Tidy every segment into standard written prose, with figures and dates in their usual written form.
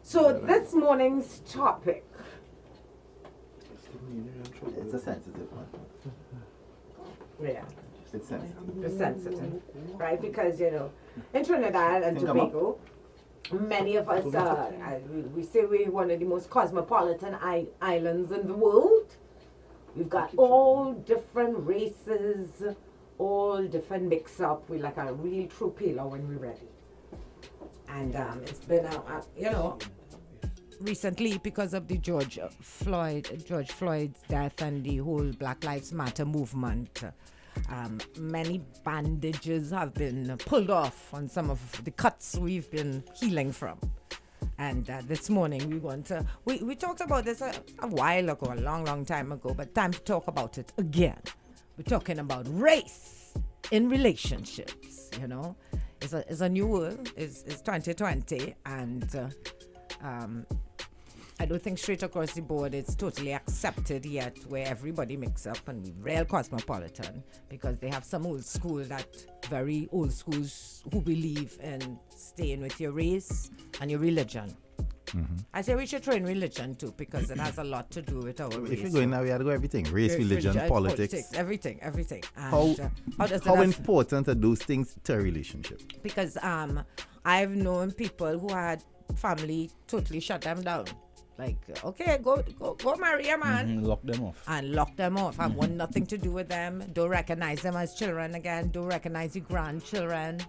So this morning's topic. It's a sensitive one. Yeah. It's sensitive. It's sensitive, right? Because, in Trinidad and Tobago, many of us, we say we're one of the most cosmopolitan islands in the world. We've got all different races, all different mix-up. We're like a real true peeler when we're ready. And it's been, recently because of the George Floyd's death and the whole Black Lives Matter movement, many bandages have been pulled off on some of the cuts we've been healing from. And this morning we talked about this a while ago, a long time ago, but time to talk about it again. We're talking about race in relationships, It's a new world, it's 2020, and I don't think straight across the board it's totally accepted yet where everybody mix up and be real cosmopolitan, because they have some very old schools who believe in staying with your race and your religion. Mm-hmm. I say we should train religion too, because it has a lot to do with our race. If you're going now, we have to go everything. Race, religion, politics. Everything. And how important are those things to a relationship? Because I've known people who had family totally shut them down. Like, okay, go marry a man. Mm-hmm, lock them off. I want nothing to do with them. Don't recognize them as children again. Don't recognize the grandchildren.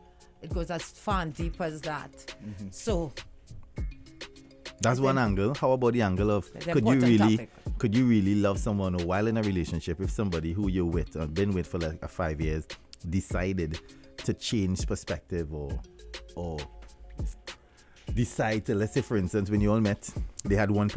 It goes as far and deep as that. Mm-hmm. So that's one angle. How about the angle of could you really love someone while in a relationship if somebody who you're with or been with for like 5 years decided to change perspective or decide to, let's say for instance, when you all met, they had one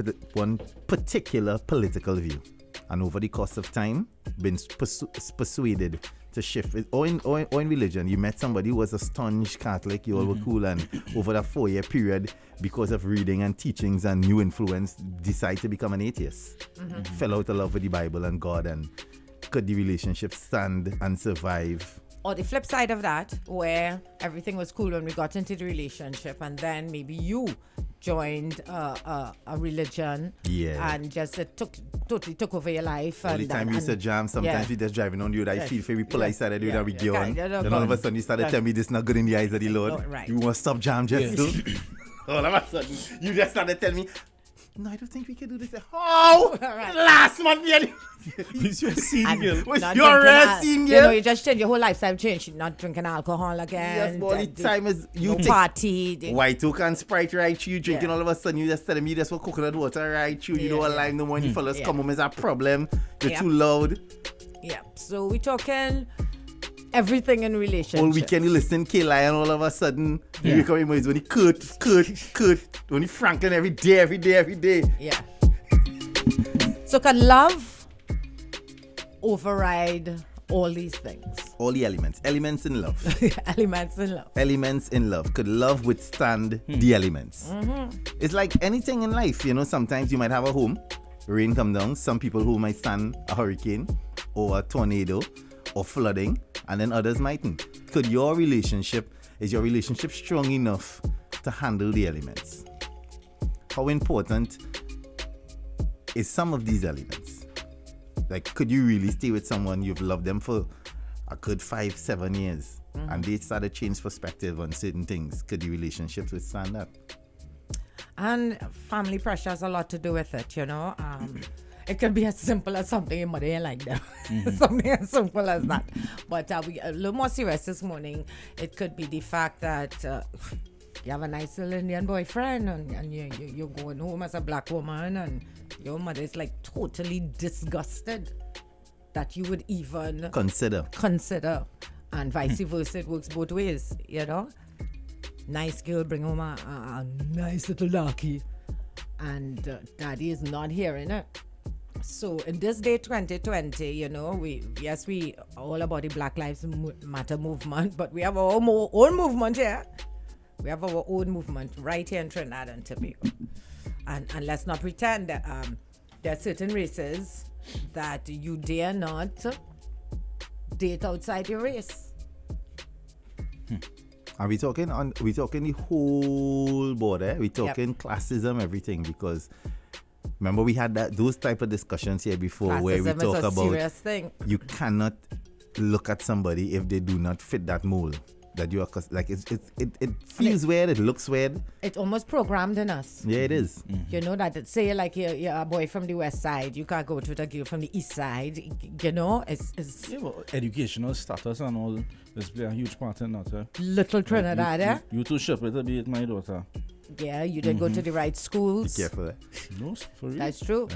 particular political view, and over the course of time been persuaded to shift it. Or in religion, you met somebody who was a staunch Catholic, you all were cool, and over that 4-year period, because of reading and teachings and new influence, decide to become an atheist. Fell out of love with the Bible and God, and could the relationship stand and survive? Or the flip side of that, where everything was cool when we got into the relationship, and then maybe you joined a religion, and just totally took over your life. All the time you used to jam, sometimes we just driving on you, I feel very polite, started doing that with you on. Then all of a sudden you started telling me this is not good in the eyes of the Lord. Right. You want to stop jam just too? All of a sudden you just started telling me, no, I don't think we can do this. Oh, right. Last month, It's your scene, girl. You're a scene, girl. You just change your whole lifestyle change. You're not drinking alcohol again. Yes, all the time is you party. White Oak and Sprite right through, you drinking all of a sudden. You just telling me you just want coconut water right through. You don't want lime no more. You fellas come home is a problem. You're too loud. Yeah. So we're talking everything in relationships. All weekend you listen to K-Lion, all of a sudden you wake up in the morning when he Kurt. When he Franklin every day. Yeah. So can love override all these things? All the elements in love. Elements in love. Could love withstand the elements? It's like anything in life, sometimes you might have a home, rain come down, some people who might stand a hurricane or a tornado or flooding, and then others mightn't. Is your relationship strong enough to handle the elements? How important is some of these elements? Like, could you really stay with someone you've loved them for a good 5-7 years, and they start to change perspective on certain things? Could the relationships withstand that? And family pressure has a lot to do with it, It could be as simple as something your mother ain't like that. Something as simple as that. But we a little more serious this morning. It could be the fact that you have a nice little Indian boyfriend, and you're going home as a black woman, and your mother is like totally disgusted that you would even consider. And vice versa, it works both ways, Nice girl bring home a nice little darkie, and daddy is not hearing it. So in this day 2020, we all about the Black Lives Matter movement, but we have our own movement here. We have our own movement right here in Trinidad and Tobago. And let's not pretend that there are certain races that you dare not date outside your race. And we talking the whole board, eh? We talking classism, everything, because remember we had those type of discussions here before where we Classism talk is a about serious thing. you cannot look at somebody if they do not fit that mold. That you are like it feels weird, it looks weird. It's almost programmed in us. Yeah, it is. You know that say like you're a boy from the west side, you can't go to a girl from the east side. You know, it's Yeah, well, educational status and all this play a huge part in that. little Trinidad. You too should better be with my daughter. Yeah, you didn't go to the right Be schools. careful. Eh? No, for real. That's true.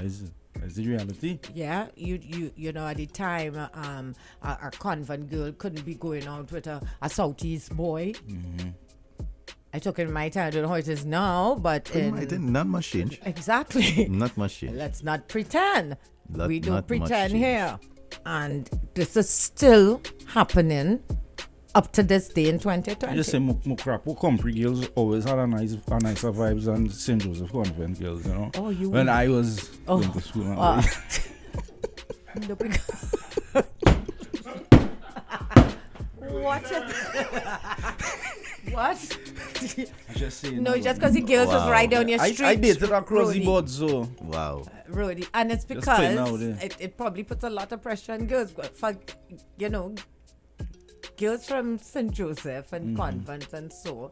That's the reality. Yeah, you know at the time a convent girl couldn't be going out with a southeast boy. I took in my time. I don't know how it is now, but Not much change. exactly. Not much change. Let's not pretend. We don't Not much pretend change. here. And this is still happening up to this day in 2020. I just say Mokrapo Compre girls always had a nicer vibes than St. Joseph Convent girls, you know. Oh, you when I was going to school. No, what? What? I just saying. No, just because the girls was right down your street. I dated across the Rody. board, so. Wow. Rody. And it's Just put it out because there. it probably puts a lot of pressure on girls. For, you know, girls from St. Joseph and convent and so,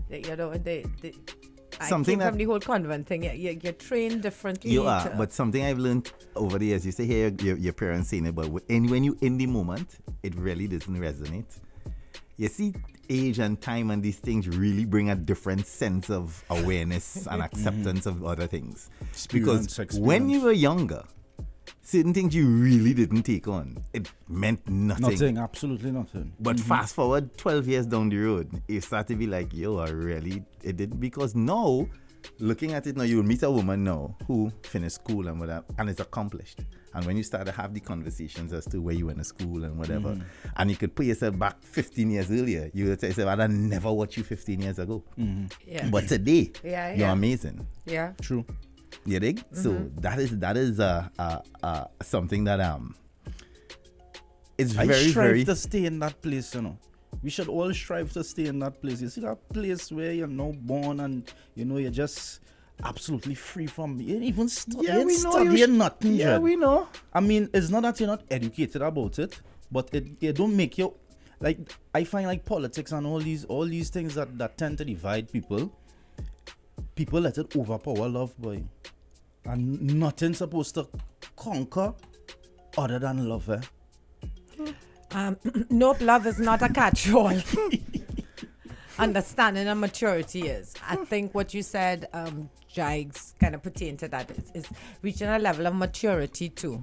you know, I Something came from that- the whole convent thing. You're trained differently. You are, but something I've learned over the years, you say here your parents saying it, but when you in the moment, it really doesn't resonate. You see, age and time and these things really bring a different sense of awareness and acceptance of other things. Because when you were younger, certain things you really didn't take on. It meant nothing. Nothing, absolutely nothing. But fast forward 12 years down the road, you start to be like, yo, it did. Because now, looking at it now, you'll meet a woman now who finished school and whatever, and it's accomplished. And when you start to have the conversations as to where you went to school and whatever, and you could put yourself back 15 years earlier, you would say, I'd never watched you 15 years ago. Yeah. But today, Yeah, you're yeah. amazing. Yeah. True. You dig? So that is something that it's I very, strive very to stay in that place, you know. We should all strive to stay in that place. You see that place where you're now born and, you know, you're just absolutely free from you ain't even studying nothing. Yeah, Jed. we know. I mean, it's not that you're not educated about it, but it don't make you like. I find like politics and all these things that tend to divide people. People let it overpower love, boy, and nothing's supposed to conquer other than love. Nope, love is not a catch-all. Understanding and maturity is. I think what you said, Jaigs, kind of pertain to that. Is reaching a level of maturity too,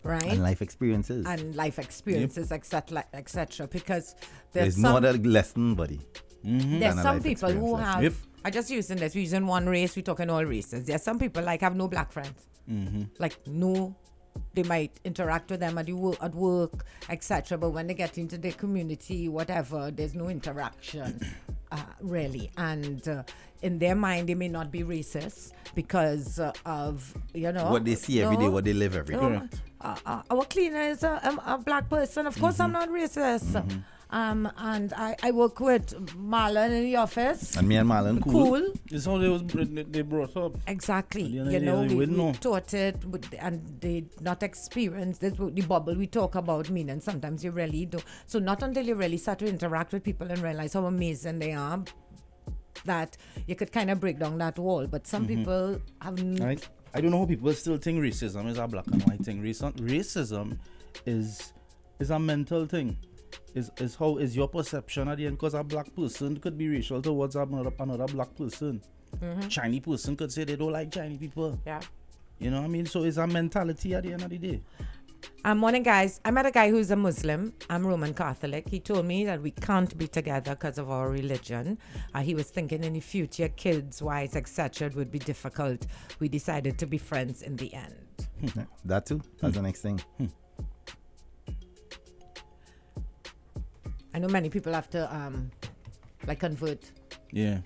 right? And life experiences. And life experiences, etc. Because There's some, no other lesson, buddy. there's than a some life people who experience. have. Yep. I just using this. We're using one race. We're talking all races. There's some people like have no black friends. Like no. They might interact with them at work, etc. But when they get into their community, whatever, there's no interaction, really. And in their mind, they may not be racist because of, you know. What they see every day, what they live every day. Our cleaner is a black person. Of course, I'm not racist. And I work with Marlon in the office. And me and Marlon, cool. It's how they brought up. Exactly. At the end of You the know, day, they we wouldn't know. taught it, and they not experienced this. The bubble we talk about, meaning sometimes you really do. So not until you really start to interact with people and realize how amazing they are, that you could kind of break down that wall. But some people have. I don't know how people still think racism is a black and white thing. Racism is a mental thing. Is how is your perception at the end, because a black person could be racial towards another black person. Chinese person could say they don't like Chinese people. Yeah. You know what I mean? So it's a mentality at the end of the day. Morning, guys. I met a guy who's a Muslim. I'm Roman Catholic. He told me that we can't be together because of our religion. He was thinking in the future, kids, wives, etc., it would be difficult. We decided to be friends in the end. That too. That's the next thing. I know many people have to convert Yeah.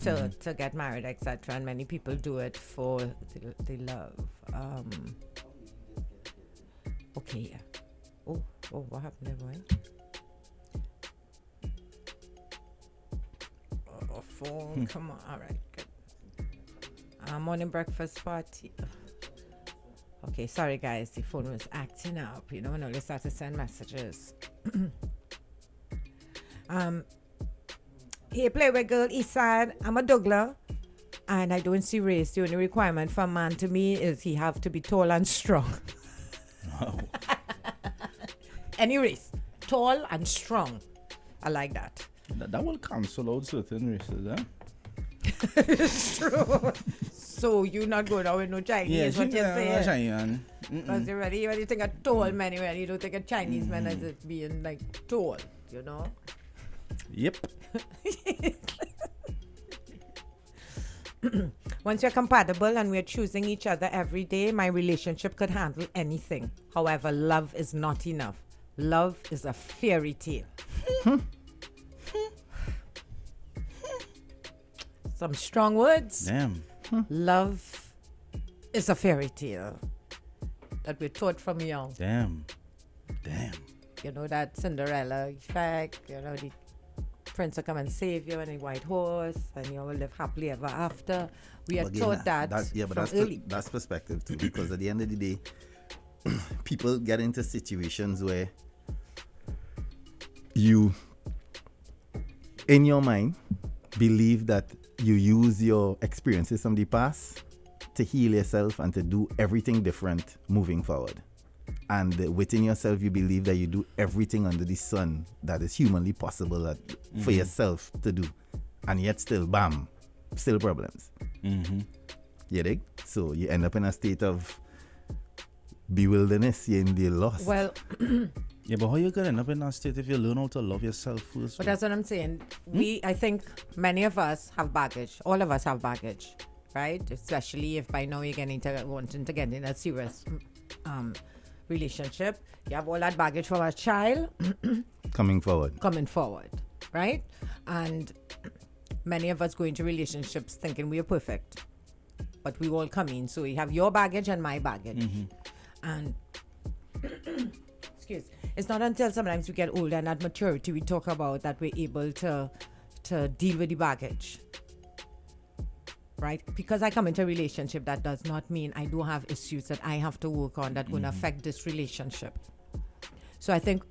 to get married, etc. And many people do it for the love. Okay. Oh, what happened there, boy? phone. Come on. All right. Good. Morning breakfast party. Okay, sorry guys, the phone was acting up. You know, when I start to send messages. Hey, play with girl, East Side. I'm a Douglas, and I don't see race. The only requirement for a man to me is he have to be tall and strong. Wow. Any race, tall and strong. I like that. That will cancel out certain races, eh? It's true. So you not going out with no Chinese? What you saying? Because you ready? When you think of tall men, you don't think of Chinese men as it being like tall, you know? Yep. Once we're compatible and we're choosing each other every day, my relationship could handle anything. However, love is not enough. Love is a fairy tale. Some strong words. Damn. Love is a fairy tale that we're taught from young. Damn. You know, that Cinderella effect, you know, the prince will come and save you on a white horse and you will live happily ever after. We are taught that from early. That's perspective too, because at the end of the day, people get into situations where you, in your mind, believe that you use your experiences from the past to heal yourself and to do everything different moving forward. And within yourself, you believe that you do everything under the sun that is humanly possible for yourself to do. And yet still, bam, still problems. You dig? So you end up in a state of bewilderness, you're in the lost. Well, yeah, but how you gonna end up in that state if you learn how to love yourself first? but that's what I'm saying. I think many of us have baggage. All of us have baggage, right? Especially if by now you're wanting to get in a serious relationship. You have all that baggage from a child coming forward, right? And many of us go into relationships thinking we are perfect, but we all come in. So you have your baggage and my baggage, and it's not until sometimes we get older and at maturity we talk about that we're able to deal with the baggage. Right? Because I come into a relationship, that does not mean I don't have issues that I have to work on that going to affect this relationship. So I think,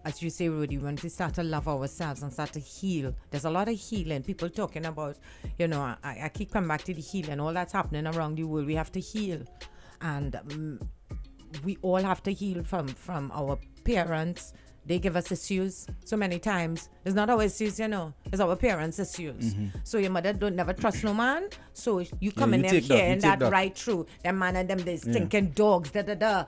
as you say, Rudy, when we start to love ourselves and start to heal, there's a lot of healing. People talking about, you know, I keep coming back to the healing, all that's happening around the world. We have to heal. And we all have to heal from our parents. They give us issues so many times. It's not our issues, you know. It's our parents' issues. So your mother don't never trust no man. So you come in there hearing that right through. Them man and them, they stinking dogs, da.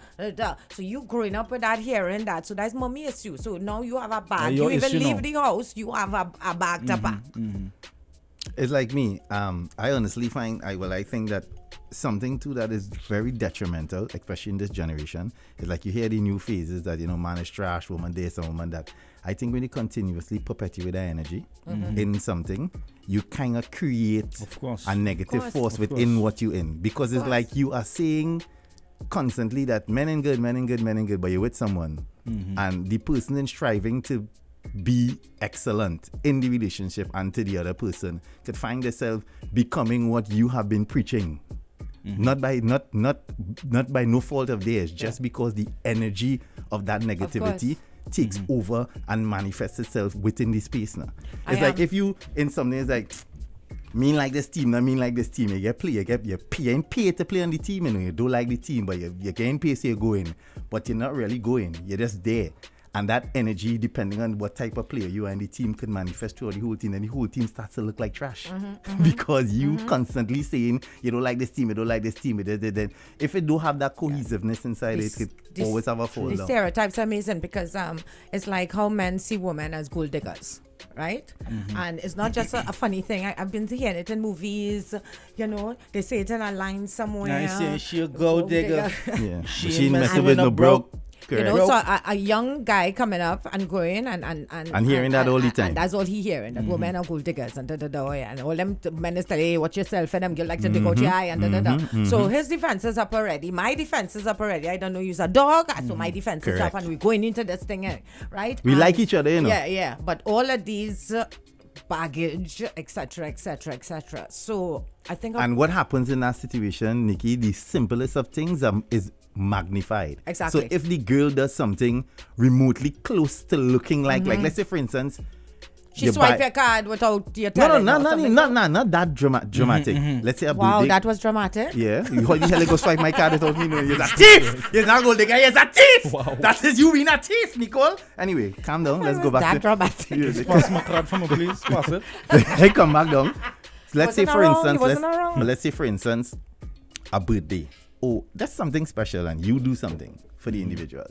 So you growing up with that, hearing that. So that's mommy issue. So now you have a bag. You even leave the house, you have a bag to pack. It's like me. I honestly find, I think that something too that is very detrimental, especially in this generation, is like you hear the new phases that, you know, man is trash, woman this and woman that. I think when you continuously perpetuate that energy in something, you kind of create a negative force within what you're in. Because it's like you are saying constantly that men ain't good, but you're with someone. And the person is striving to be excellent in the relationship and to the other person could find themselves becoming what you have been preaching. Not by no fault of theirs, just because the energy of that negativity takes over and manifests itself within the space now. It's like if you in something, it's like mean like this team, not mean like this team. You get you're getting paid to play on the team, you know, you don't like the team, but you're getting paid, so you're going, but you're not really going, you're just there. And that energy, depending on what type of player you are in the team, can manifest throughout the whole team, and the whole team starts to look like trash because you constantly saying you don't like this team, you don't like this team. Then if it don't have that cohesiveness inside it could always have a fall down. The stereotypes are amazing because it's like how men see women as gold diggers. Right? And it's not just a funny thing. I've been hearing it in movies, you know, they say it in a line somewhere. I say she a gold digger. Yeah. She messing with no broke. You know, so a young guy coming up and going and hearing that all the time. And that's all he hearing. That women are gold diggers and and all them men is telling, hey, watch yourself, and them girl like to dig out your eye and So his defense is up already. My defense is up already. I don't know, you're a dog, so my defense is up, and we're going into this thing, right? We like each other, you know. Yeah. But all of these baggage, etc., etc., etc. So I think. And what happens in that situation, Nikki? The simplest of things is magnified. Exactly. So if the girl does something remotely close to looking like let's say for instance, she swipe your card without your telling. Not that dramatic. Let's say a wow, birthday. that was dramatic. Yeah, you hold the hell go swipe my card without me knowing. You're a thief. You're not gold digger. You're a thief. Wow. That is you being a thief, Nicole. Anyway, calm down. Let's go back that to dramatic. Yeah, Pass my card for me, please. Pass it. Hey, come back down. Let's say Wasn't for wrong, instance, wasn't wrong. let's say for instance, a birthday. Oh, that's something special, and you do something for the individual,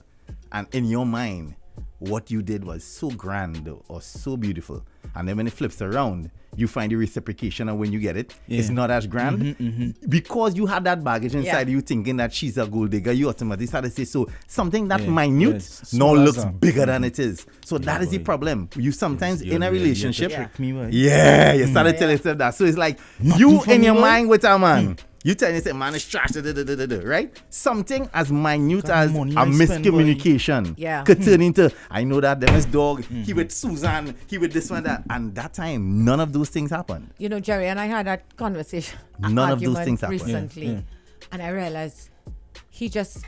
and in your mind, what you did was so grand or so beautiful, and then when it flips around, you find the reciprocation, and when you get it, it's not as grand because you had that baggage inside you thinking that she's a gold digger. You automatically start to say so something that minute now looks bigger than it is. So that is the problem. You sometimes in a relationship, you start to tell yourself that. So it's like you in your mind with a man. You tell yourself, man, it's trash, right? Something as minute as a miscommunication could turn into, I know that them is dog, he with Susan, he with this one, that. And that time, none of those things happened. You know, Jerry and I had that conversation. None of those things happened. Recently. And I realized he just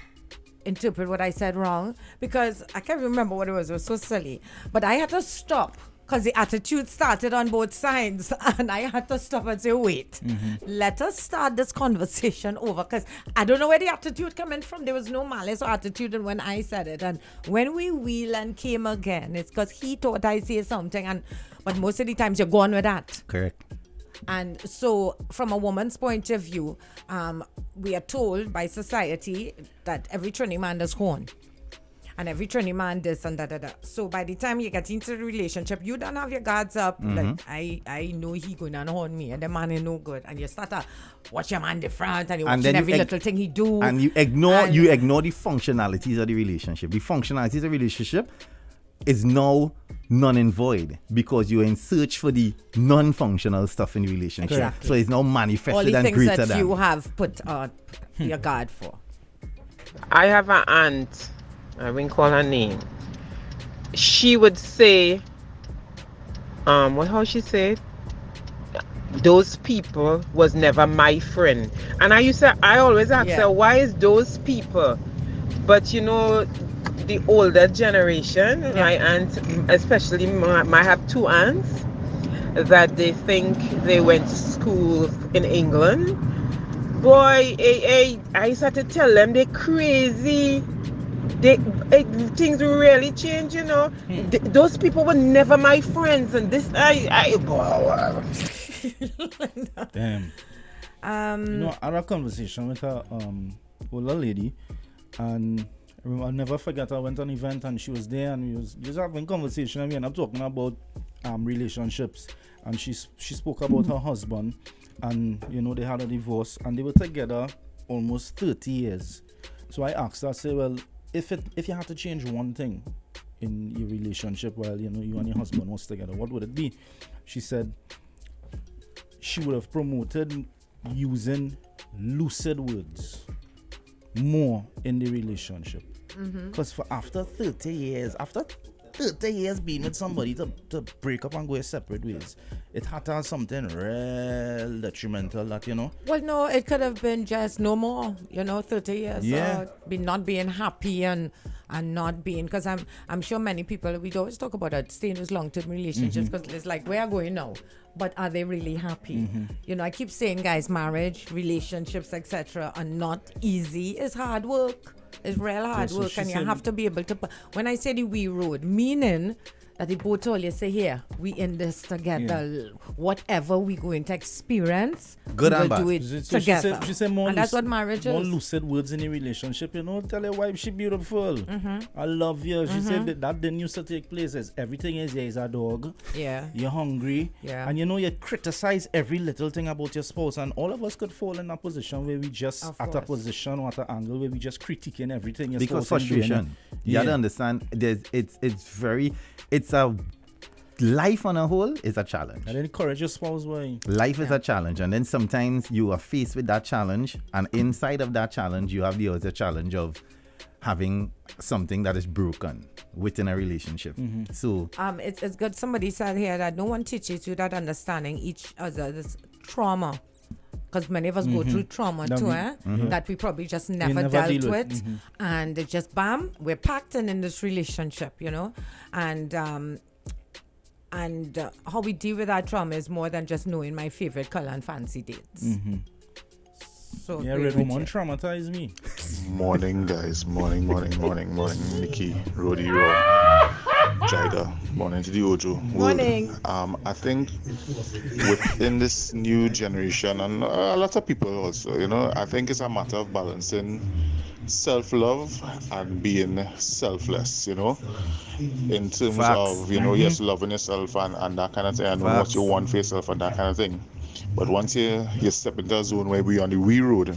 interpreted what I said wrong because I can't remember what it was. It was so silly. But I had to stop. Because the attitude started on both sides. And I had to stop and say, wait, let us start this conversation over. Because I don't know where the attitude coming from. There was no malice or attitude when I said it. And when we wheel and came again, it's because he thought I say something. But most of the times you're gone with that. Correct. And so from a woman's point of view, we are told by society that every Trini man does horn. And every Trini man this and da. So by the time you get into the relationship, you don't have your guards up. Like, I know he going to horn me and the man is no good. And you start to watch your man different and you watch every little thing he do. And you ignore the functionalities of the relationship. The functionalities of the relationship is now none and void because you're in search for the non-functional stuff in the relationship. Exactly. So it's now manifested all the and things greater that than. you have put your guard for. I have an aunt, I won't call her name. She would say, how she said, those people was never my friend. And I always ask her, why is those people? But you know, the older generation, my aunt, especially I have two aunts that they think they went to school in England. Boy, I started to tell them they're crazy. Things really change, you know. Those people were never my friends, and this Damn. You know, I had a conversation with a older lady, and I'll never forget. I went to an event and she was there, and we was just having conversation. And I'm talking about relationships, and she spoke about her husband, and you know they had a divorce, and they were together almost 30 years. So I asked her, I said, well, if you had to change one thing in your relationship while you and your husband was together, what would it be? She said she would have promoted using lucid words more in the relationship. Because for after 30 years being with somebody to break up and go separate ways, it had to have something real detrimental that, you know. Well, no, it could have been just no more, 30 years. Not being happy and not being, because I'm sure many people, we always talk about that, staying with long-term relationships, because it's like, where are going now? But are they really happy? I keep saying, guys, marriage, relationships, etc. are not easy. It's hard work. It's real hard work, and you have to be able to. When I say the we road, meaning that they both all you say, here, we in this together. Whatever we going to experience, good and we'll bad. do it together. She said more and that's what marriage more is. lucid words in a relationship, tell your wife she beautiful. I love you. She said that didn't used to take place. Everything is a dog. Yeah. You're hungry. Yeah. And you criticize every little thing about your spouse, and all of us could fall in a position where we just a position or at an angle where we just critiquing everything your because spouse frustration. You have to understand it's a life on a whole is a challenge. And then encourage your spouse. Life is a challenge, and then sometimes you are faced with that challenge, and inside of that challenge you have the other challenge of having something that is broken within a relationship. So it's good. Somebody said here that no one teaches you that understanding each other's trauma. Because many of us go through trauma too, that we probably just never dealt with. And it's just, bam, we're packed in this relationship, you know. And how we deal with that trauma is more than just knowing my favorite color and fancy dates. So Yeah, Red Woman traumatized me. Morning, guys. Morning. Nikki, Rodi, Jaiga. Morning to the Ojo. Morning. I think within this new generation, and a lot of people also, you know, I think it's a matter of balancing self-love and being selfless, you know, in terms Facts. of, you know, yes, loving yourself and that kind of thing, and what you want for yourself and that kind of thing. But once you step into a zone where we're on the wee road,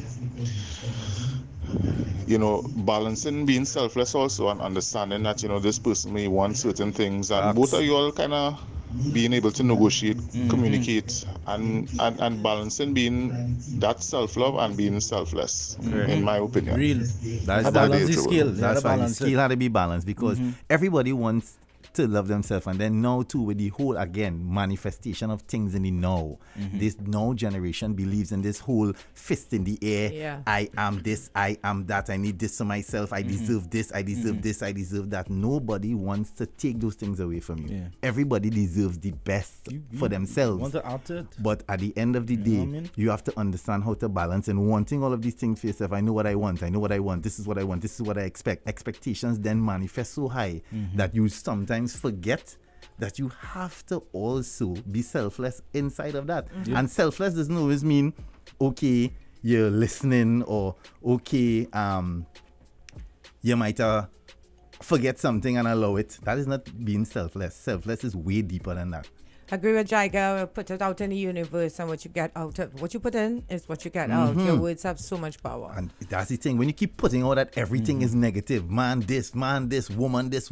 you know, balancing being selfless also and understanding that, you know, this person may want certain things, and both of you all kind of being able to negotiate, communicate, and balancing being that self-love and being selfless, in my opinion. Real. that's A balance is skill. That's why the skill had to be balanced, because everybody wants to love themselves, and then now too with the whole again manifestation of things in the now. This now generation believes in this whole fist in the air. I am this, I am that, I need this for myself, I deserve this, I deserve this, I deserve that. Nobody wants to take those things away from you. Everybody deserves the best for themselves. Want to out it? But at the end of the day, you have to understand how to balance and wanting all of these things for yourself. I know what I want, this is what I want, this is what I expect. Expectations then manifest so high that you sometimes forget that you have to also be selfless inside of that. And selfless doesn't always mean, okay, you're listening, or okay, you might forget something and allow it. That is not being selfless. Selfless is way deeper than that. Agree with Jaiga. Put it out in the universe, and what you get out of what you put in is what you get out. Your words have so much power. And that's the thing. When you keep putting out that everything is negative, man this, woman this,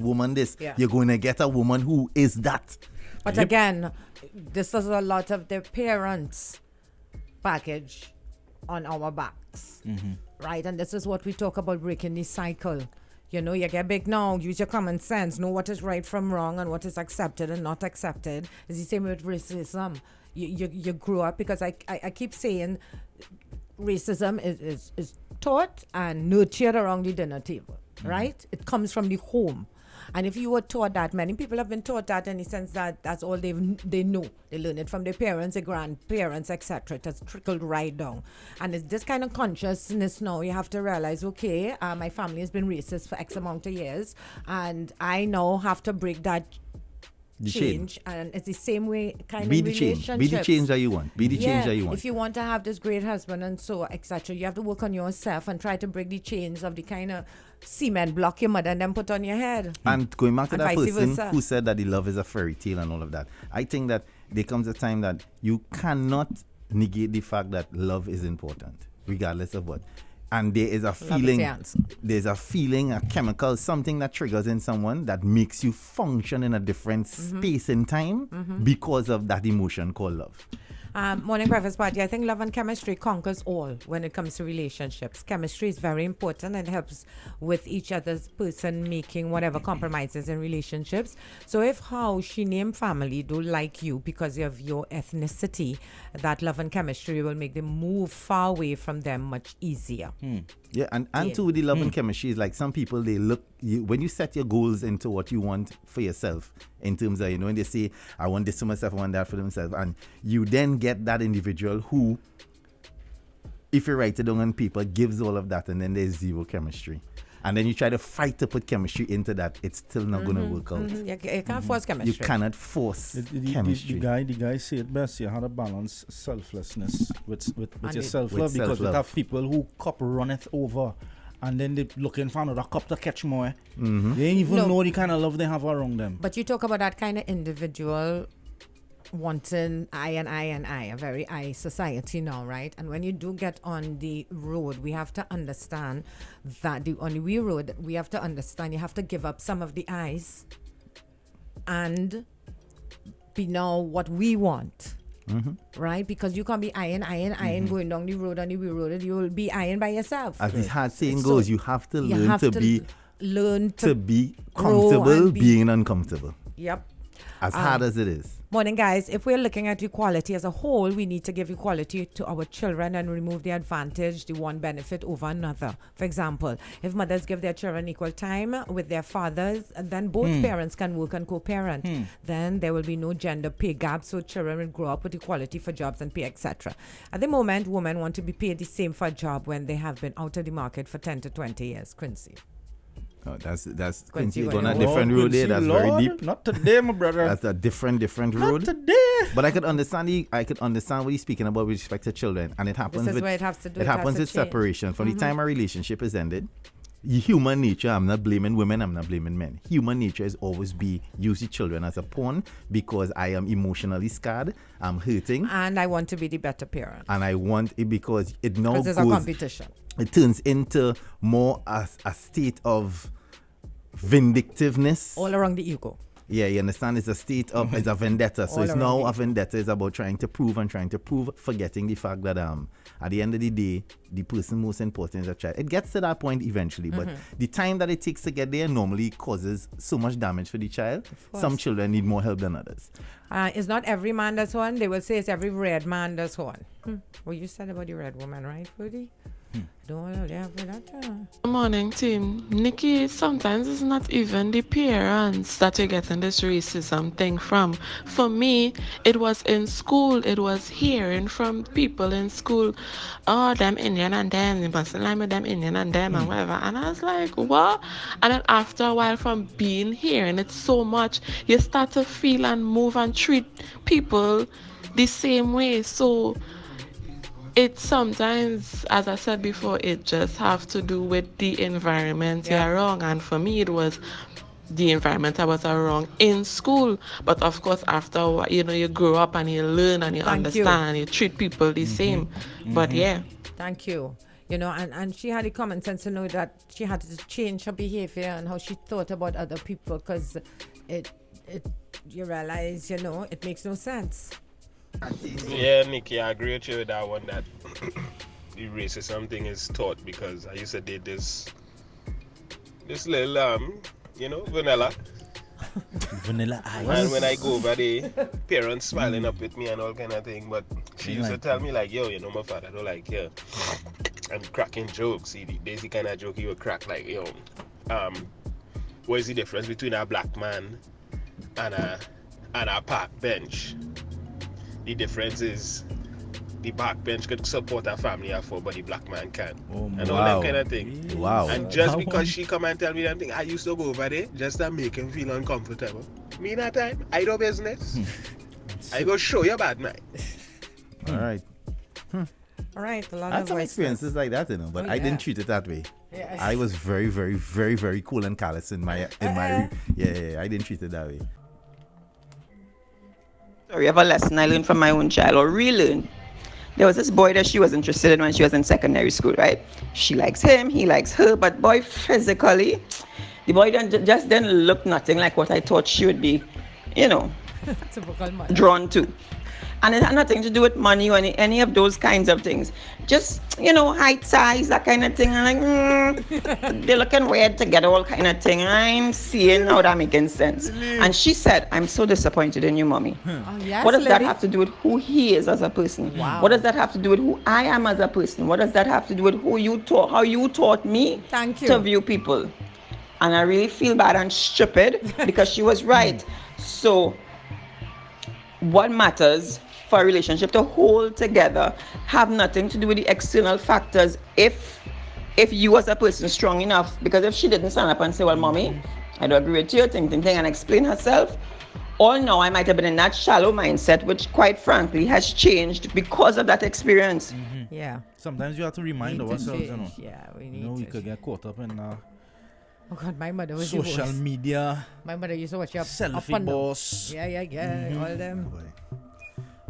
you're going to get a woman who is that. But again, this is a lot of their parents' package on our backs, right? And this is what we talk about, breaking the cycle. You know, you get big now, use your common sense, know what is right from wrong and what is accepted and not accepted. It's the same with racism. You grow up, because I keep saying racism is taught and nurtured around the dinner table, right? It comes from the home. And if you were taught that, many people have been taught that in the sense that that's all they know. They learn it from their parents, their grandparents, etc. It has trickled right down. And it's this kind of consciousness now. You have to realize, okay, my family has been racist for X amount of years, and I now have to break that change. And it's the same way kind of relationships. Be the change that you want. Be the change that you want. If you want to have this great husband and so etc., you have to work on yourself and try to break the chains of the kind of cement block your mother and then put on your head. And going back to And that vice person versa. who said that the love is a fairy tale and all of that, I think that there comes a time that you cannot negate the fact that love is important, regardless of what. And there is a feeling, a chemical, something that triggers in someone that makes you function in a different space and time because of that emotion called love. Morning breakfast party. I think love and chemistry conquers all when it comes to relationships. Chemistry is very important and helps with each other's person making whatever compromises in relationships. So if how she named family don't like you because of your ethnicity, that love and chemistry will make them move far away from them much easier. Yeah, and too with the love and chemistry is like some people, they look, when you set your goals into what you want for yourself, in terms of, you know, when they say, I want this for myself, I want that for themselves, and you then get that individual who, if you write it down on paper, gives all of that, and then there's zero chemistry. And then you try to fight to put chemistry into that, it's still not going to work out. You can't force chemistry. You cannot force chemistry. The guy said it best. You had to balance selflessness with your self-love, because self-love. you have people who cup runneth over, and then they looking for another cup to catch more. They ain't even know the kind of love they have around them. But you talk about that kind of individual wanting I, a very I society now, right? And when you do get on the road, we have to understand that on the wee road, we have to understand you have to give up some of the I's and be now what we want. right? Because you can't be iron going down the road on the wheel road. You will be iron by yourself. As the hard saying goes, you have to learn to be grow comfortable being uncomfortable. Yep. As hard as it is. Morning, guys. If we're looking at equality as a whole, we need to give equality to our children and remove the advantage, the one benefit over another. For example, if mothers give their children equal time with their fathers, then both parents can work and co-parent. Then there will be no gender pay gap, so children will grow up with equality for jobs and pay, etc. At the moment, women want to be paid the same for a job when they have been out of the market for 10 to 20 years. Quincy. Oh, that's Quincy on a different road there. That's Lord, very deep. Not today, my brother. That's a different road. Not today. But I could understand what he's speaking about with respect to children, and it happens This is with where it has to do. it happens with separation. From the time a relationship is ended, human nature. I'm not blaming women. I'm not blaming men. Human nature is always use the children as a pawn because I am emotionally scarred. I'm hurting, And I want to be the better parent. and I want it because it now Because there's a goes. competition. It turns into more a state of vindictiveness. All around the ego. Yeah, you understand? It's a state of, it's a vendetta. So All it's around now it. a vendetta is about trying to prove, forgetting the fact that at the end of the day, the person most important is a child. It gets to that point eventually, but the time that it takes to get there normally causes so much damage for the child. Some children need more help than others. It's not every man that's one. They will say it's every red man that's one. Well, you said about the red woman, right, Foodie? Don't have that. Good morning, team. Nikki, sometimes it's not even the parents that you're getting this racism thing from. For me, it was in school. It was hearing from people in school, oh, them Indian and them, they mustn't lie with them Indian and them and whatever. And I was like, what? And then after a while from hearing it so much, you start to feel and move and treat people the same way. So it sometimes, as I said before, it just have to do with the environment you're wrong. And for me, it was the environment I was wrong in school. But of course, after a while, you grow up and you learn and you understand and you treat people the same. But yeah. Thank you. And she had the common sense to know that she had to change her behavior and how she thought about other people, because you realize, it makes no sense. Yeah, Nikki, I agree with you with that one, that the racism thing is taught, because I used to date this little vanilla. Vanilla ice. And when I go over there, parents smiling up with me and all kind of thing, but she used to tell me like, yo, my father don't like you. And cracking jokes. There's the kind of joke he would crack like, what is the difference between a black man and a park bench? The difference is the back bench could support a family of four, but the black man can't. And all that kind of thing. Wow. And just because she come and tell me that thing, I used to go over there just to make him feel uncomfortable. Me that time, I do business. I go show you bad man. All right. All right. A lot I had of some voices. experiences like that, but I didn't treat it that way. Yeah. I was very, very, very, very cool and callous in my I didn't treat it that way. Story of a lesson I learned from my own child, or relearned. There was this boy that she was interested in when she was in secondary school, right? She likes him, he likes her, but boy, physically, the boy just didn't look nothing like what I thought she would be, Typical mother. drawn to. And it had nothing to do with money or any of those kinds of things. Just, height, size, that kind of thing. And they're looking weird together, all kind of thing. I'm seeing how that making sense. And she said, I'm so disappointed in you, mommy. Oh, yes, What does that lady. have to do with who he is as a person? Wow. What does that have to do with who I am as a person? What does that have to do with how you taught me Thank you. to view people? And I really feel bad and stupid because she was right. So what matters for a relationship to hold together have nothing to do with the external factors if you as a person strong enough. Because if she didn't stand up and say, well, mommy, I don't agree with you, and explain herself, all now I might have been in that shallow mindset, which quite frankly has changed because of that experience. Yeah. Sometimes you have to remind ourselves, Yeah, we need we to. could get caught up in Oh God, my mother was the social worst. media, My mother used to watch you up selfie and down. boss. Yeah, all them.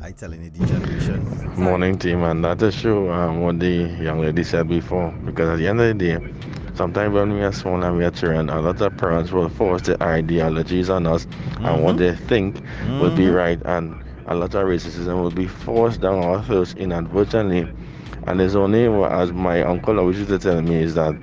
I telling you, the generation. Morning, team, and that is true what the young lady said before. Because at the end of the day, sometimes when we are small and we are children, a lot of parents will force their ideologies on us and what they think will be right. And a lot of racism will be forced down our throats inadvertently. And it's only, as my uncle always used to tell me, is that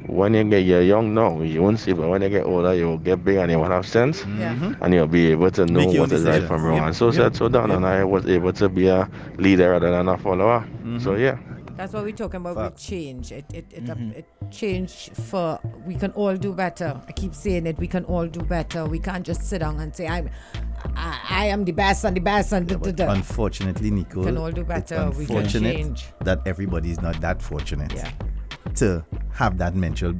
when you're young now, you won't see, but when you get older, you'll get big and you will have sense, and you'll be able to know what is right from wrong. And so said, so done, and I was able to be a leader rather than a follower. So yeah. That's what we're talking about with change. It change for, we can all do better. I keep saying it, we can all do better. We can't just sit down and say, I am the best and the best and da. Unfortunately, Nico, we can all do better. It's we can change. That everybody is not that fortunate. Yeah. To have that mental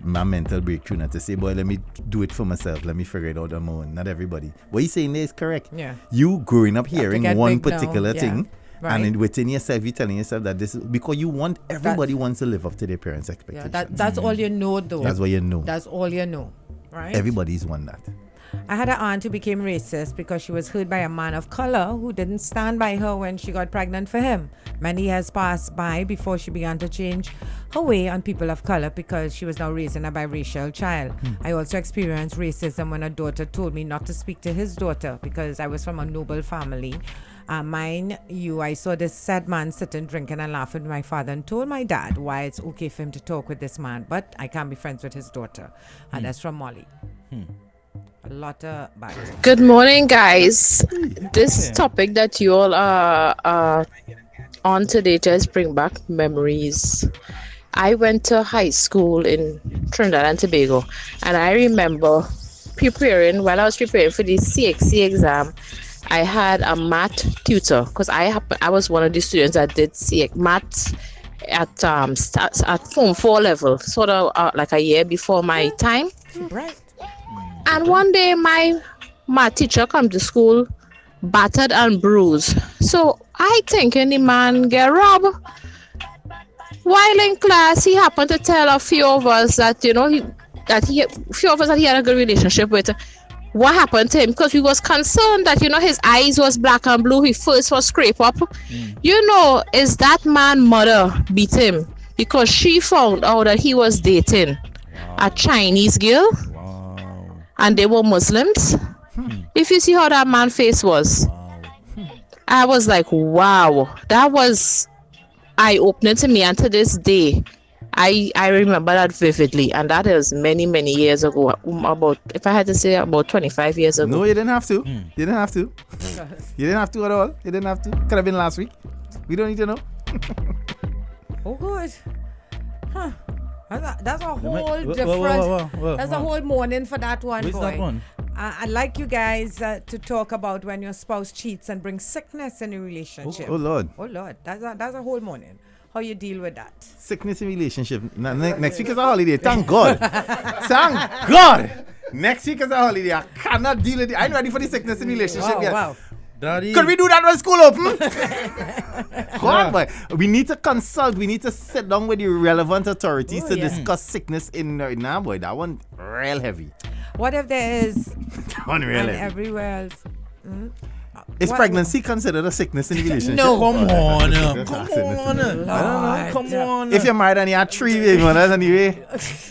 breakthrough, not to say, boy, let me do it for myself, let me figure it out on my own. Not everybody. What you're saying there is correct. Yeah. You growing up hearing one particular thing, right. and within yourself, you're telling yourself that this is because you want, everybody wants to live up to their parents' expectations. Yeah, that's all you know, though. That's what you know. That's all you know, right? Everybody's want that. I had an aunt who became racist because she was hurt by a man of color who didn't stand by her when she got pregnant for him. Many years passed by before she began to change her way on people of color because she was now raising a biracial child. I also experienced racism when a daughter told me not to speak to his daughter because I was from a noble family. I saw this sad man sitting drinking and laughing with my father and told my dad why it's okay for him to talk with this man, but I can't be friends with his daughter. And that's from Molly. A lot of bad. Good morning, guys. This topic that you all are on today just bring back memories. I went to high school in Trinidad and Tobago, and I remember while I was preparing for the CXC exam, I had a math tutor because I was one of the students that did maths at Form 4 level, sort of like a year before my time. Right. And one day my teacher come to school battered and bruised. So I thinking the man get robbed. While in class, he happened to tell a few of us that he had a good relationship with. What happened to him? Because we was concerned that his eyes was black and blue. He first was scrape up. Is that man mother beat him because she found out that he was dating a Chinese girl. And they were Muslims. If you see how that man's face was, I was like, wow, that was eye-opening to me. And to this day, I remember that vividly. And that is many, many years ago. If I had to say, about 25 years ago. No, you didn't have to. You didn't have to. You didn't have to at all. You didn't have to. Could have been last week. We don't need to know. Oh, good. Huh. That's a whole different. That's a whole morning for that one. What's that one? I'd like you guys to talk about when your spouse cheats and brings sickness in a relationship. Oh Lord. Oh Lord. That's a whole morning. How you deal with that? Sickness in relationship. Next week is a holiday. Thank God. Thank God. Next week is a holiday. I cannot deal with it. I'm ready for the sickness in relationship yet. Wow. Daddy. Could we do that when school open? God, boy. We need to consult. We need to sit down with the relevant authorities to discuss sickness in boy. That one real heavy. What if there is That one real heavy. everywhere else? Is pregnancy considered a sickness in the relationship? No. Come on. I don't know. Come on. If you're married and you have 3 baby mothers anyway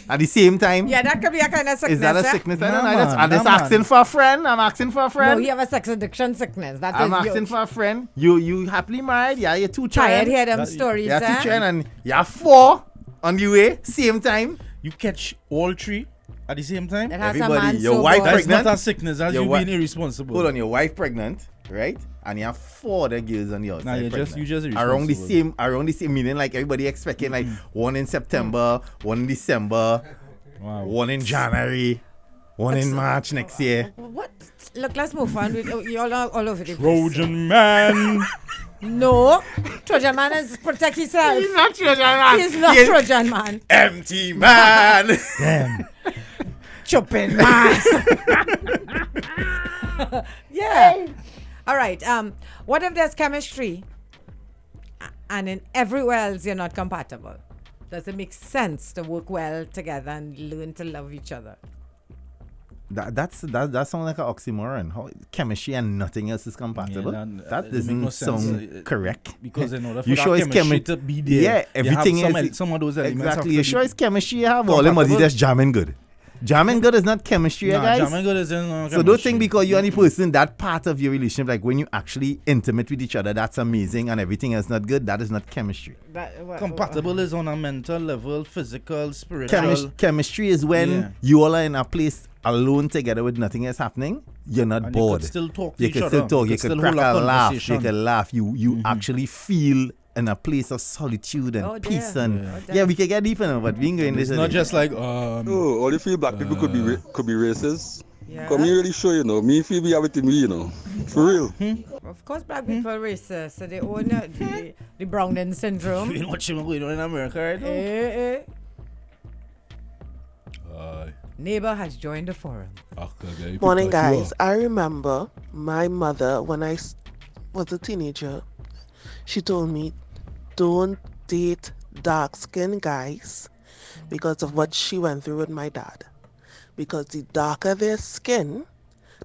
at the same time, Yeah, that could be a kind of sickness. is that a sickness? I don't know. man, I'm just asking for a friend. I'm asking for a No, friend. you have a sex addiction sickness. That I'm is asking for a friend. You happily married? Yeah, you're 2 tired children. hear them stories. You have 2 children and you have 4 on the way, same time. You catch all 3 at the same time? That has a Everybody, man your so wife bored. That's pregnant. not a sickness. That's Your you wi- being irresponsible. Hold on, your wife pregnant, right? And you have 4 other girls on the outside. Nah, you pregnant. just around irresponsible. the same meaning, like everybody expecting like one in September, one in December, one in January, one in March next year. What? Look, let's move on. You all are all over the place. Trojan man. No. Trojan man is protect himself. He's not Trojan man. He's not He's Trojan man. empty man. Damn. Chopping man. Yeah. All right. What if there's chemistry and in everywhere else you're not compatible? Does it make sense to work well together and learn to love each other? That sounds like an oxymoron. How chemistry and nothing else is compatible. Yeah, that it doesn't make no sense. sound correct. Because in order for You that sure it's chemistry chemi- to be there, Yeah, everything you have is some of those elements. exactly. have You to sure be it's chemistry? You have all them, but it's compatible. just jamming good. Jamming good is not chemistry, guys. Jamming good is not So don't think because you're the person, that part of your relationship, like when you actually intimate with each other, that's amazing, and everything else not good. That is not chemistry. Compatible is on a mental level, physical, spiritual. Chemistry is when you all are in a place alone together with nothing else happening. You're not And bored. You could still talk to You each can other. still talk. You still can crack hold a laugh. You conversation. can laugh. You actually feel in a place of solitude and peace and we can get deep in it, but we ain't going this. It's not just like oh, all you feel black people could be racist. Come me really sure, me feel we have it in me, for real. Of course, black people are racist, so they own the Browning syndrome. You know what you going on in America right now? Neighbor has joined the forum. Morning, guys. I remember my mother, when I was a teenager, she told me, don't date dark-skinned guys because of what she went through with my dad. Because the darker their skin,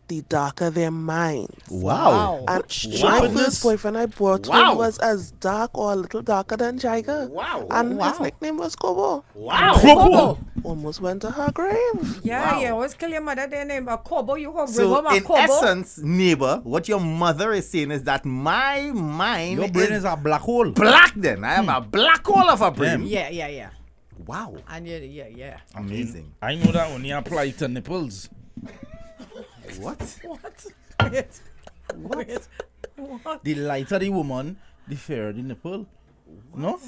the darker their minds. Wow. And my first boyfriend I brought home was as dark or a little darker than Jaiga. Wow. And his nickname was Kobo. Wow. Kobo. Almost went to her grave. Yeah, always kill your mother, their name, a Kobo, you go bring So home a in Kobo. essence, neighbor, what your mother is saying is that my mind Your brain is a black hole. Black then. I have a black hole of a brain. Yeah. Wow. And yeah. Amazing. I know that only applies to nipples. What? What? The lighter the woman, the fairer the nipple. No?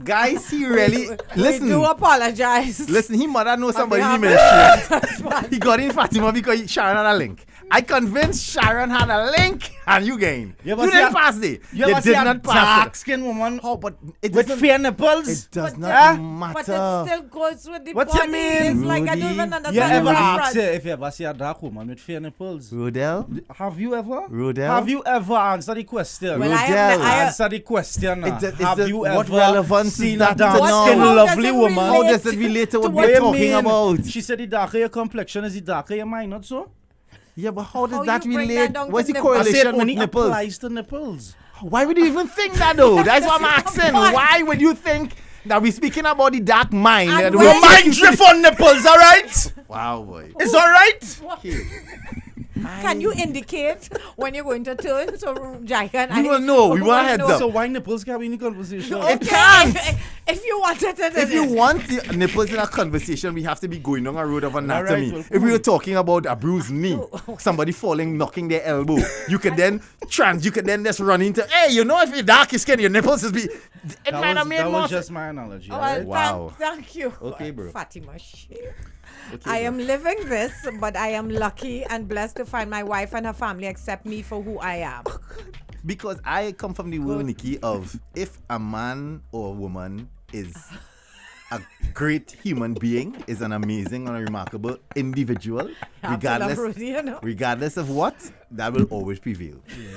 Guys, he really listen. We do apologize. Listen, he mother know somebody in the ministry. He got in Fatima because Sharon had a link. I convinced Sharon had a link and you gained. You didn't pass it. You did not pass dark it. skin woman But it with doesn't- fair nipples. It does But not But it matter. still goes with the What body. you mean? It's like I don't even Rudy? understand You ever the ask difference. her if you ever see a dark woman with fair nipples? Rodel? Have you ever? Rodel? Have you ever answered the question? Well, Rodel. Answer the question. Have you what ever relevance is seen that a dark to know? skin How does lovely it woman? How does it relate to what What we're you talking mean? about? She said the darker your complexion is the darker your mind, not so? Yeah, but how does How that you bring relate? that down to What's the nipples? I said correlation with only nipples? applies to nipples. Why would you even think that though? That's what I'm asking. Why would you think that we're speaking about the dark mind? And that when- we're Your mind speaking to drift on nipples, alright? Wow, boy. It's alright? Okay. Can you indicate when you're going to turn? So Jaiga and We will know. We want heads know. up. So why nipples can we in the conversation? It can't. If you wanted to, If you want the nipples in a conversation, we have to be going on a road of anatomy. well, If we were talking about a bruised knee, somebody falling, knocking their elbow, you could then just run into, hey, you know, if you're dark skin, your nipples is be. It might have made that more was sense. just my analogy. Oh, alright? Wow. Thank you. Okay, bro. Fatima. Shit. Okay, I bro. am living this, but I am lucky and blessed to find my wife and her family accept me for who I am. Because I come from the world, Nikki, of if a man or a woman is a great human being, is an amazing and a remarkable individual, have to love regardless, Rudy, you know. regardless of what, that will always prevail.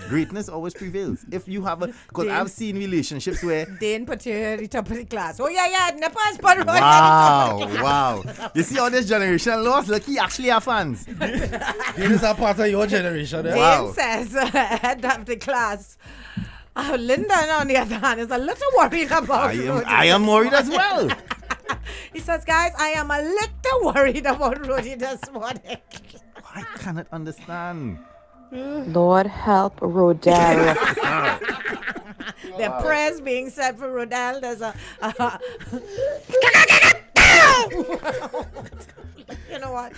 Greatness always prevails. If you have a, because I've seen relationships where, Dane put you at the top of the class. Oh yeah, Nepal's put wow. You see all this generation lost? Look, he actually have fans. This is a part of your generation. Eh? Wow. Dane says head of the class. Linda, on the other hand, is a little worried about Rudy. I am worried as well. He says, guys, I am a little worried about Rudy this morning. I cannot understand. Lord help Rodel. The prayers being said for Rodel. There's a you know what?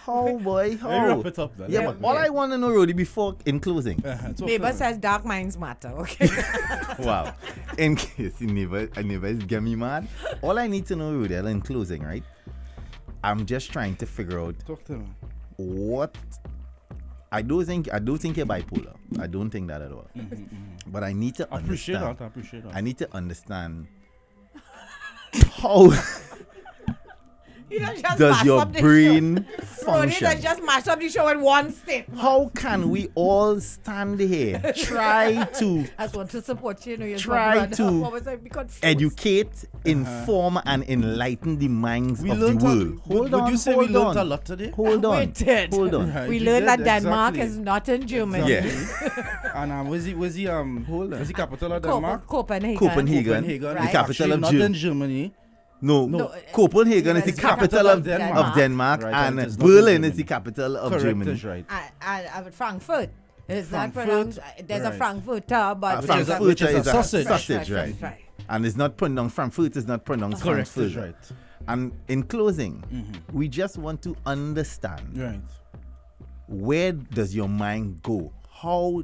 Oh boy, Let me oh. wrap it up then. Yeah, but all I want to know, Rudy, before in closing. Neighbor says dark minds matter. Okay. Wow. In case you never get me mad. All I need to know, Rudy, in closing, right? I'm just trying to figure out Talk to me. what. I don't think you're bipolar. I don't think that at all. But I need to I appreciate understand. that. I appreciate that. I need to understand how You don't just does mash your up the brain show. Rudy function? does just mash up the show in one statement. How can we all stand here, try to I want to support you. You're Try my brother. to What was I? Be confused. educate, inform, and enlighten the minds We of the learned world? would you say we learned a lot today? Hold on. We did. Hold on. Right, We you learned that did, Denmark exactly. is not in Germany. Yeah. And was the capital of Denmark? Copenhagen. Copenhagen, Copenhagen. the Right. capital Actually of not in Germany. Germany. No, Copenhagen is the capital of Denmark, Right, and it's not Berlin Germany. is the capital of Correct, Germany. is right. And Frankfurt. It's not Frankfurt, pronounced. There's a right. Frankfurter, but Frankfurt is a sausage. right. And it's not pronounced, Frankfurt is not pronounced Correct, Frankfurt. is right. And in closing, we just want to understand, Right. where does your mind go? How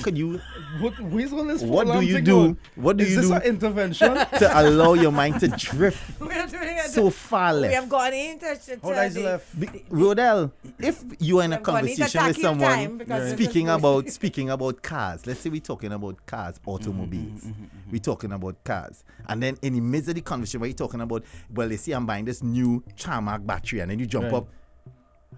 can you, Where's all this what do full-on you thing do? going? What do Is you this do an intervention? to allow your mind to drift we are doing it. so far We left? have gone into How lies left? Rodel, if you are in a have gone into conversation with tacky time someone because speaking about cars, let's say we're talking about cars, automobiles, we're talking about cars, and then in the midst of the conversation where you're talking about, well, they see I'm buying this new Charmark battery, and then you jump Right. up.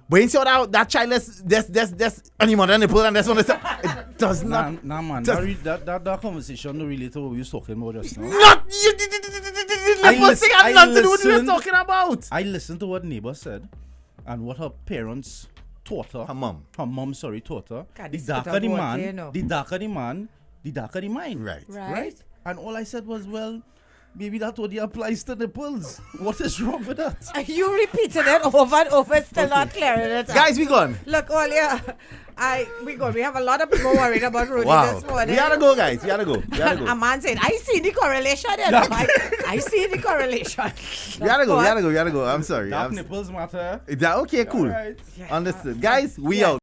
But instead of that child, that's any more than nipple, and that's one. It does not. Nah, man. does- That conversation don't relate to what we was talking about just now. Not you. Nipple thing has nothing to do with what we're talking about. I listened to what neighbor said and what her parents taught her. Her mom. Her mom, taught her. God, The this darker put the up what, man, you know. the darker the man, the darker the mind. Right. Right. And all I said was, well, maybe that only applies to nipples. What is wrong with that? You repeated it over and over, still not clearing it up. Guys, we gone. Look, Olia, we go. We have a lot of people worried about Rudy Wow. this morning. We gotta go, guys. We gotta go. A man saying, I see the correlation. I see the correlation. We gotta go. I'm sorry. Dark nipples matter. Is that okay? Cool. Alright. Understood. Guys, we out.